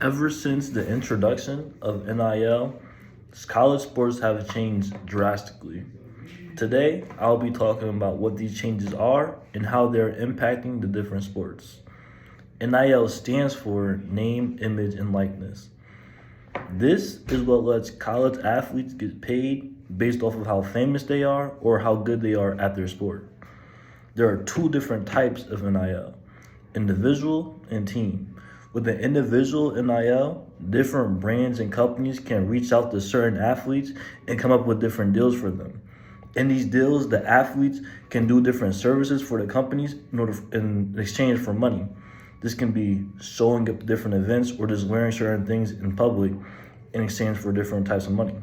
Ever since the introduction of NIL, college sports have changed drastically. Today, I'll be talking about what these changes are and how they're impacting the different sports. NIL stands for Name, Image, and Likeness. This is what lets college athletes get paid based off of how famous they are or how good they are at their sport. There are two different types of NIL: individual and team. With the individual NIL, different brands and companies can reach out to certain athletes and come up with different deals for them. In these deals, the athletes can do different services for the companies in exchange for money. This can be showing up to different events or just wearing certain things in public in exchange for different types of money.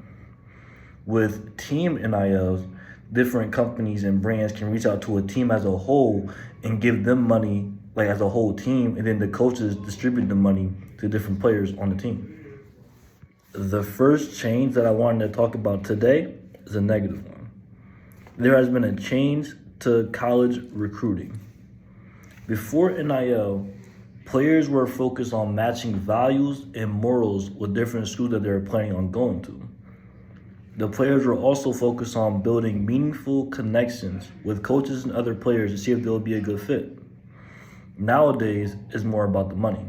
With team NILs, different companies and brands can reach out to a team as a whole and give them money, like as a whole team, and then the coaches distribute the money to different players on the team. The first change that I wanted to talk about today is a negative one. There has been a change to college recruiting. Before NIL, players were focused on matching values and morals with different schools that they were planning on going to. The players were also focused on building meaningful connections with coaches and other players to see if they'll be a good fit. Nowadays, it's more about the money.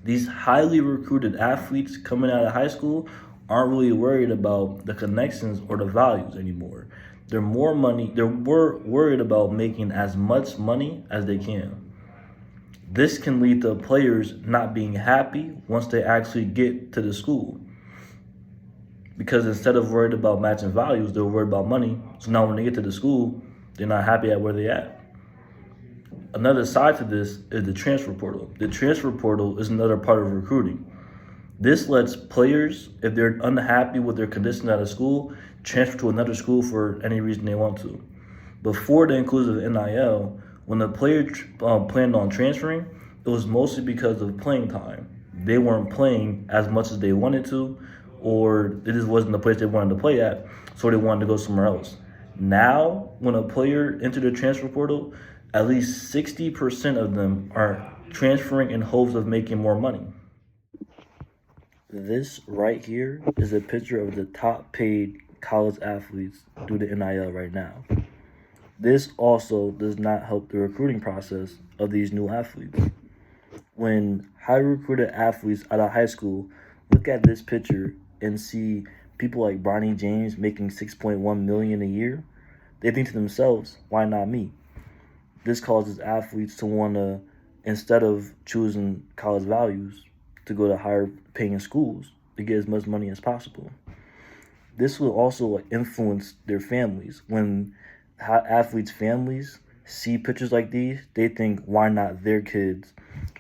These highly recruited athletes coming out of high school aren't really worried about the connections or the values anymore. They're worried about making as much money as they can. This can lead to players not being happy once they actually get to the school. Because instead of worried about matching values, they're worried about money. So now when they get to the school, they're not happy at where they're at. Another side to this is the transfer portal. The transfer portal is another part of recruiting. This lets players, if they're unhappy with their conditions at a school, transfer to another school for any reason they want to. Before the inclusion of NIL, when the player planned on transferring, it was mostly because of playing time. They weren't playing as much as they wanted to, or it just wasn't the place they wanted to play at, so they wanted to go somewhere else. Now, when a player entered the transfer portal, at least 60% of them are transferring in hopes of making more money. This right here is a picture of the top paid college athletes due to NIL right now. This also does not help the recruiting process of these new athletes. When high recruited athletes out of high school look at this picture and see people like Bronny James making $6.1 million a year, they think to themselves, why not me? This causes athletes to want to, instead of choosing college values, to go to higher paying schools to get as much money as possible. This will also influence their families. When athletes' families see pictures like these, they think, why not their kids?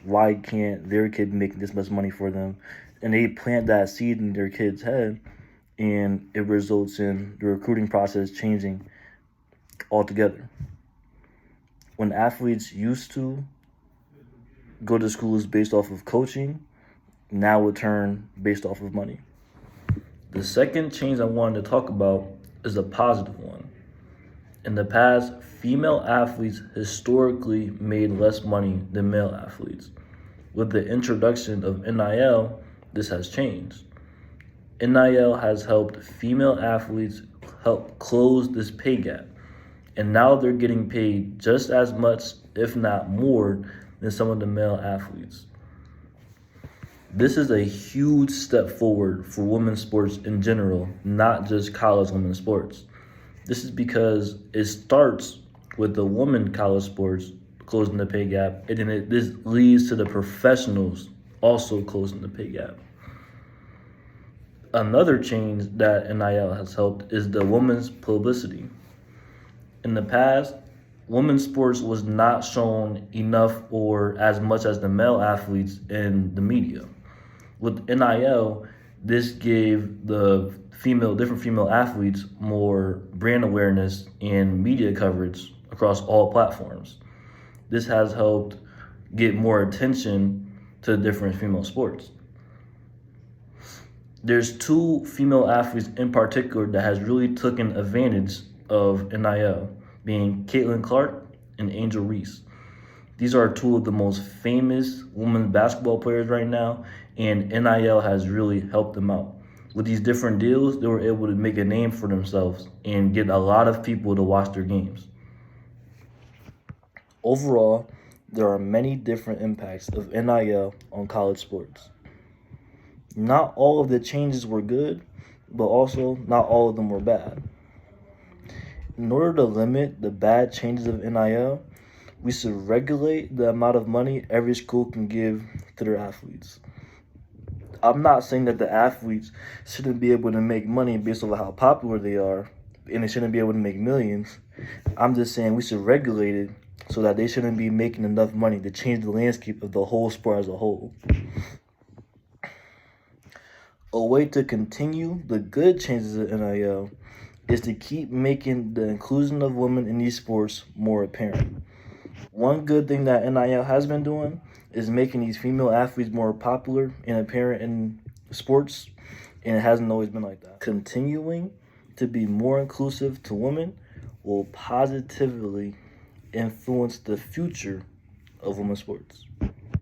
Why can't their kid make this much money for them? And they plant that seed in their kid's head, and it results in the recruiting process changing altogether. When athletes used to go to schools based off of coaching, now it turned based off of money. The second change I wanted to talk about is a positive one. In the past, female athletes historically made less money than male athletes. With the introduction of NIL, this has changed. NIL has helped female athletes help close this pay gap. And now they're getting paid just as much, if not more, than some of the male athletes. This is a huge step forward for women's sports in general, not just college women's sports. This is because it starts with the women college sports closing the pay gap, and then this leads to the professionals also closing the pay gap. Another change that NIL has helped is the women's publicity. In the past, women's sports was not shown enough or as much as the male athletes in the media. With NIL, this gave the different female athletes more brand awareness and media coverage across all platforms. This has helped get more attention to different female sports. There's two female athletes in particular that has really taken advantage of NIL, being Caitlin Clark and Angel Reese. These are two of the most famous women's basketball players right now, and NIL has really helped them out. With these different deals, they were able to make a name for themselves and get a lot of people to watch their games. Overall, there are many different impacts of NIL on college sports. Not all of the changes were good, but also not all of them were bad. In order to limit the bad changes of NIL, we should regulate the amount of money every school can give to their athletes. I'm not saying that the athletes shouldn't be able to make money based on how popular they are, and they shouldn't be able to make millions. I'm just saying we should regulate it so that they shouldn't be making enough money to change the landscape of the whole sport as a whole. A way to continue the good changes of NIL is to keep making the inclusion of women in these sports more apparent. One good thing that NIL has been doing is making these female athletes more popular and apparent in sports, and it hasn't always been like that. Continuing to be more inclusive to women will positively influence the future of women's sports.